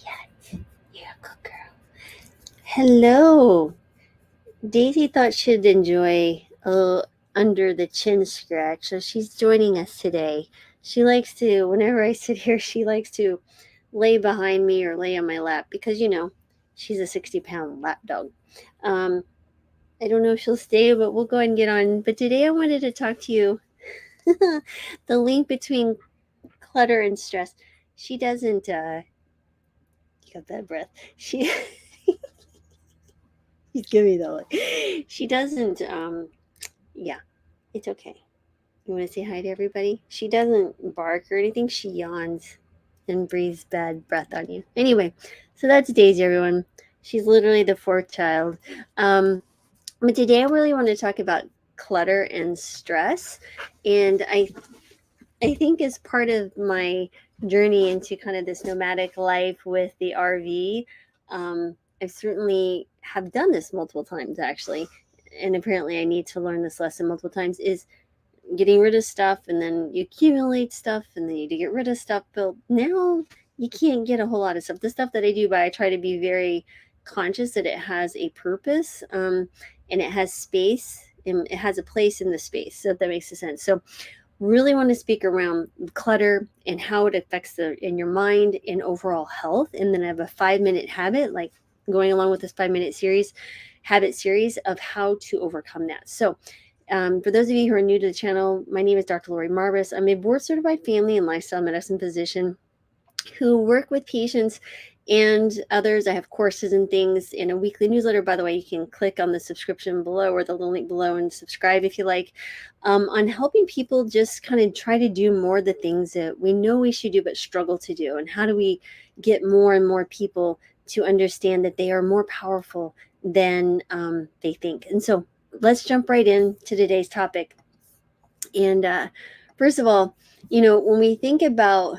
yet. You're a good girl. Hello. Daisy thought she'd enjoy a under the chin scratch, so she's joining us today. She likes to, whenever I sit here, she likes to lay behind me or lay on my lap because, she's a 60-pound lap dog. Um, I don't know if she'll stay, but we'll go ahead and get on. But today I wanted to talk to you the link between clutter and stress. She doesn't, you got that breath. She's giving me the look. She doesn't, yeah, it's okay. You want to say hi to everybody? She doesn't bark or anything. She yawns and breathes bad breath on you. Anyway, so that's Daisy, everyone. She's literally the fourth child. But today I really want to talk about clutter and stress. And I think as part of my journey into kind of this nomadic life with the RV, I certainly have done this multiple times actually. And apparently I need to learn this lesson multiple times is getting rid of stuff, and then you accumulate stuff, and then you get rid of stuff. But now you can't get a whole lot of stuff. The stuff that I do, but I try to be very conscious that it has a purpose, and it has space, and it has a place in the space. So if that makes sense. So really want to speak around clutter and how it affects in your mind and overall health. And then I have a 5-minute habit, like going along with this 5-minute habit series of how to overcome that. So for those of you who are new to the channel, my name is Dr. Lori Marvis. I'm a board-certified family and lifestyle medicine physician who work with patients and others. I have courses and things in a weekly newsletter. By the way, you can click on the subscription below or the little link below and subscribe if you like, on helping people just kind of try to do more of the things that we know we should do but struggle to do. And how do we get more and more people to understand that they are more powerful than they think. And so let's jump right into today's topic. And first of all, when we think about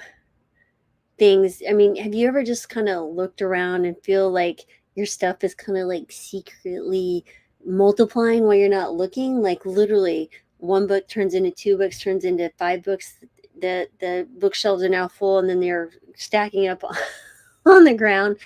things, I mean, have you ever just kind of looked around and feel like your stuff is kind of like secretly multiplying while you're not looking? Like literally, one book turns into 2 books, turns into 5 books. The bookshelves are now full, and then they're stacking up on the ground.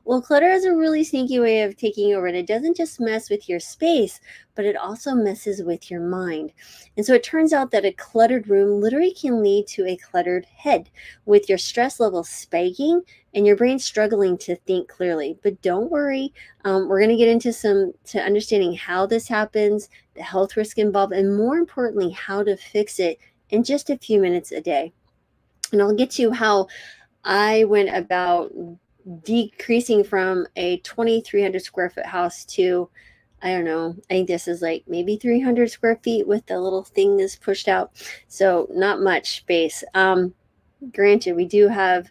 Well, clutter has a really sneaky way of taking over, and it doesn't just mess with your space, but it also messes with your mind. And so it turns out that a cluttered room literally can lead to a cluttered head, with your stress level spiking and your brain struggling to think clearly. But don't worry, we're going to get into to understanding how this happens, the health risk involved, and more importantly, how to fix it in just a few minutes a day. And I'll get to how I went about decreasing from a 2,300 square foot house to, I don't know, I think this is like maybe 300 square feet with the little thing that's pushed out. So not much space. Granted, we do have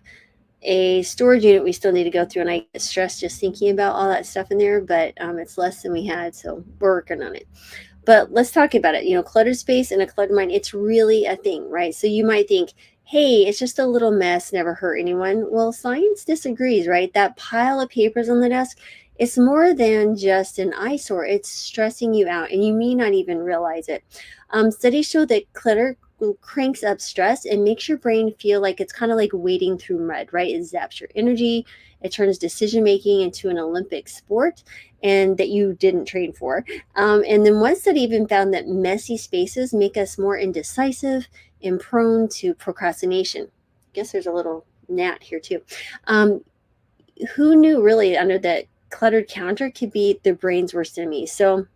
a storage unit we still need to go through, and I get stressed just thinking about all that stuff in there, but it's less than we had, so we're working on it. But let's talk about it. Cluttered space and a cluttered mind, it's really a thing, right? So you might think, hey, it's just a little mess, never hurt anyone. Well, science disagrees, right? That pile of papers on the desk, it's more than just an eyesore. It's stressing you out, and you may not even realize it. Studies show that clutter cranks up stress and makes your brain feel like it's kind of like wading through mud, right? It zaps your energy. It turns decision making into an Olympic sport, and that you didn't train for. And then one study even found that messy spaces make us more indecisive and prone to procrastination. I guess there's a little gnat here too. Who knew really under that cluttered counter could be the brain's worst enemy? So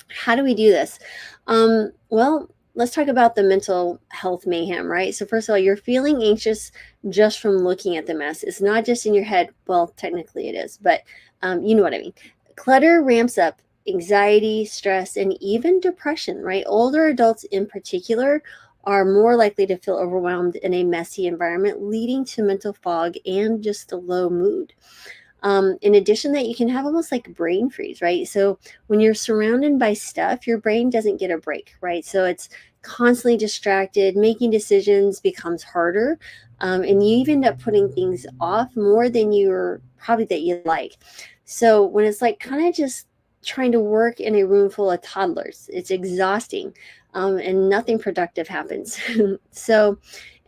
how do we do this? Well, let's talk about the mental health mayhem, right? So first of all, you're feeling anxious just from looking at the mess. It's not just in your head. Well, technically it is, but you know what I mean. Clutter ramps up anxiety, stress, and even depression, right? Older adults in particular are more likely to feel overwhelmed in a messy environment, leading to mental fog and just a low mood. In addition, that you can have almost like brain freeze, right? So when you're surrounded by stuff, your brain doesn't get a break, right? So it's constantly distracted, making decisions becomes harder, and you even end up putting things off more than you're probably that you like. So when it's like kind of just trying to work in a room full of toddlers, it's exhausting, and nothing productive happens. So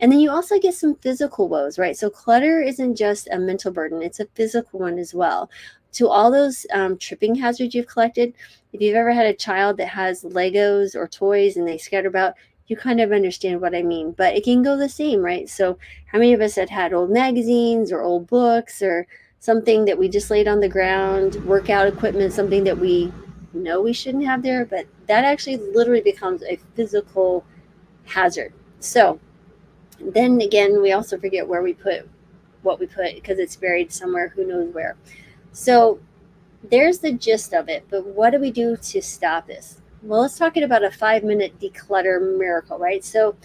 And then you also get some physical woes, right? So clutter isn't just a mental burden, it's a physical one as well. To all those tripping hazards you've collected, if you've ever had a child that has Legos or toys and they scatter about, you kind of understand what I mean. But it can go the same, right? So how many of us had old magazines or old books or something that we just laid on the ground, workout equipment, something that we know we shouldn't have there, but that actually literally becomes a physical hazard. So then again, we also forget where we put what we put because it's buried somewhere, who knows where. So there's the gist of it. But what do we do to stop this? Well, let's talk about a 5-minute declutter miracle, right? So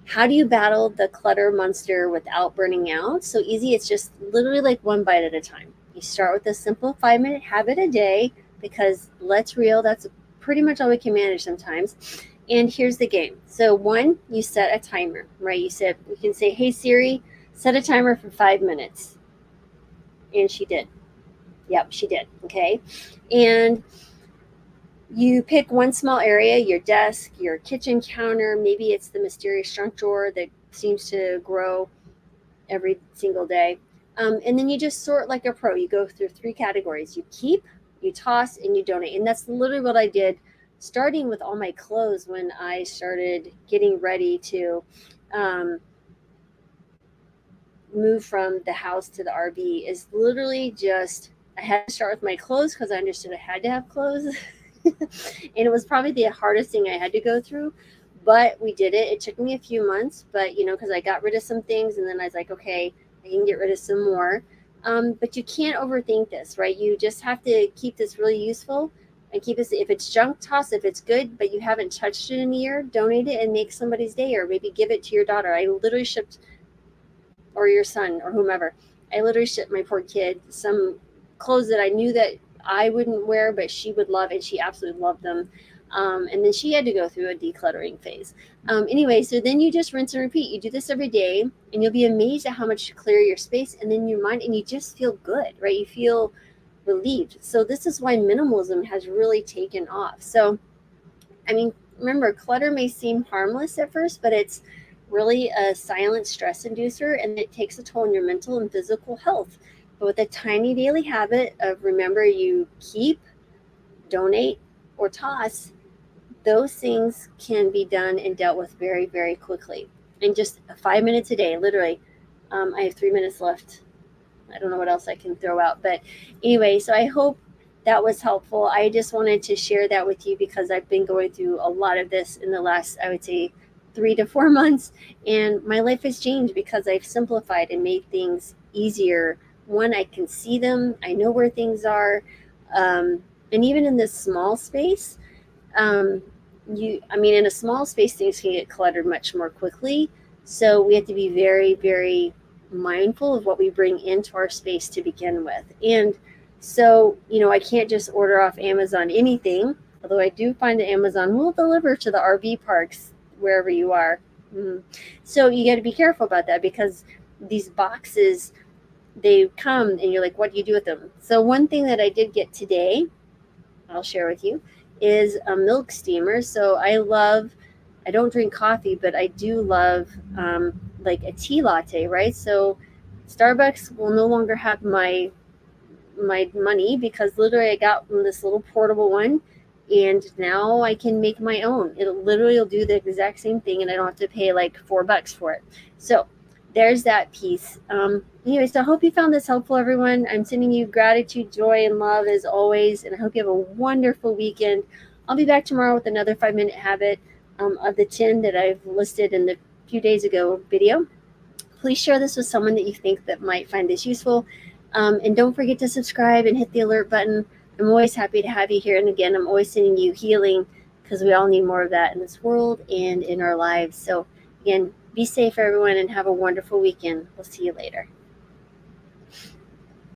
how do you battle the clutter monster without burning out? So easy. It's just literally like one bite at a time. You start with a simple 5-minute habit a day because let's real, that's pretty much all we can manage sometimes. And here's the game. So one, you set a timer, right? You can say, hey Siri, set a timer for 5 minutes. And she did. Yep, she did. Okay. And you pick one small area, your desk, your kitchen counter, maybe it's the mysterious junk drawer that seems to grow every single day. And then you just sort like a pro. You go through 3 categories. You keep, you toss, and you donate. And that's literally what I did, starting with all my clothes when I started getting ready to move from the house to the RV, is literally just, I had to start with my clothes because I understood I had to have clothes. And it was probably the hardest thing I had to go through, but we did it. It took me a few months, but because I got rid of some things and then I was like, okay, I can get rid of some more. But you can't overthink this, right? You just have to keep this really useful and keep this. If it's junk, toss. If it's good, but you haven't touched it in a year, donate it and make somebody's day, or maybe give it to your daughter. I literally shipped, or your son or whomever. I literally shipped my poor kid some clothes that I knew that I wouldn't wear, but she would love, and she absolutely loved them. And then she had to go through a decluttering phase. Anyway, so then you just rinse and repeat. You do this every day, and you'll be amazed at how much you clear your space and then your mind, and you just feel good, right? You feel relieved. So this is why minimalism has really taken off. So I mean, remember, clutter may seem harmless at first, but it's really a silent stress inducer, and it takes a toll on your mental and physical health. But with a tiny daily habit of, remember, you keep, donate, or toss, those things can be done and dealt with very, very quickly. In just 5 minutes a day, literally. I have 3 minutes left. I don't know what else I can throw out. But anyway, so I hope that was helpful. I just wanted to share that with you because I've been going through a lot of this in the last, I would say, 3 to 4 months. And my life has changed because I've simplified and made things easier. One, I can see them, I know where things are. And even in this small space, um, in a small space, things can get cluttered much more quickly. So we have to be very, very mindful of what we bring into our space to begin with. And so, I can't just order off Amazon anything, although I do find that Amazon will deliver to the RV parks wherever you are. So you got to be careful about that because these boxes, they come and you're like, what do you do with them? So one thing that I did get today, I'll share with you, is a milk steamer. So I don't drink coffee, but I do love like a tea latte, right? So Starbucks will no longer have my money because literally I got this little portable one, and now I can make my own. It'll literally do the exact same thing, and I don't have to pay like $4 for it. So there's that piece. Anyway, so I hope you found this helpful, everyone. I'm sending you gratitude, joy, and love as always, and I hope you have a wonderful weekend. I'll be back tomorrow with another 5-minute habit of the 10 that I've listed in the few days ago video. Please share this with someone that you think that might find this useful. And don't forget to subscribe and hit the alert button. I'm always happy to have you here. And again, I'm always sending you healing because we all need more of that in this world and in our lives. So again, be safe, everyone, and have a wonderful weekend. We'll see you later.